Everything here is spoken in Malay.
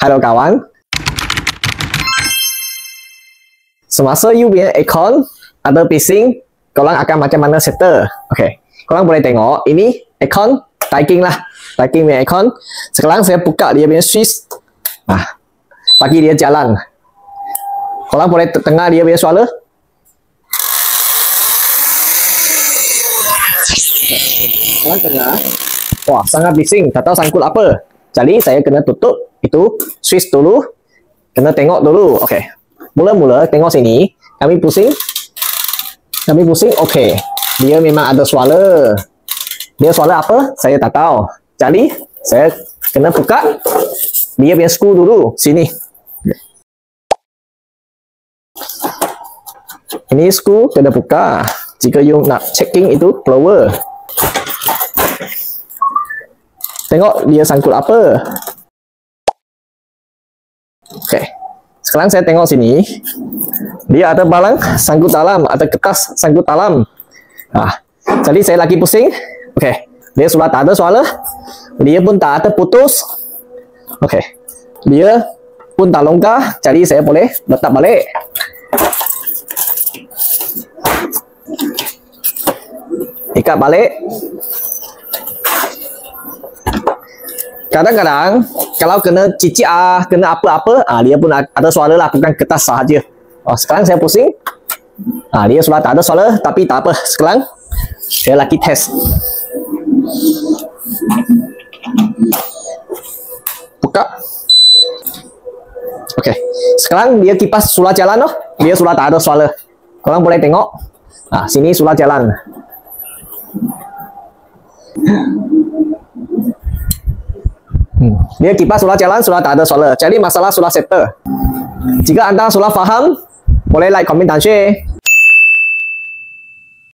Halo kawan. Semasa you punya aircon ada bising, korang akan macam mana settle? Okay. Korang boleh tengok, ini aircon, Daikin lah. Daikin punya aircon. Sekarang saya buka dia punya switch. Bagi dia jalan. Korang boleh dengar dia punya suara. Korang dengar? Wah, sangat bising. Tak tahu sangkut apa. Jadi saya kena tutup itu switch dulu. Kena tengok dulu. Okay. Mula-mula tengok sini, kami pusing, okey. Dia memang ada suara. Dia suara apa? Saya tak tahu. Jadi, saya kena buka dia punya skru dulu. Sini. Ini skru kena buka. Jika you nak checking itu blower. Tengok dia sangkut apa. Okey. Sekarang saya tengok sini, dia ada barang sangkut dalam, ada kertas sangkut dalam. Jadi saya lagi pusing. Okey, dia sudah tak ada suara, dia pun tak ada putus. Okey, dia pun tak longgar, jadi saya boleh letak balik. Ikat balik. Kadang-kadang kalau kena cicik kena apa-apa, dia pun ada suara lah, bukan kertas sahaja. Sekarang saya pusing. Dia sudah tak ada suara, tapi tak apa. Sekarang saya lagi test. Buka. Okey. Sekarang dia kipas sudah jalan loh. Dia sudah tak ada suara. Korang boleh tengok. Sini sudah jalan. Dia kipas sudah jalan, sudah tak ada suara. Jadi masalah sudah settle. Jika anda sudah faham, boleh like, komen dan share.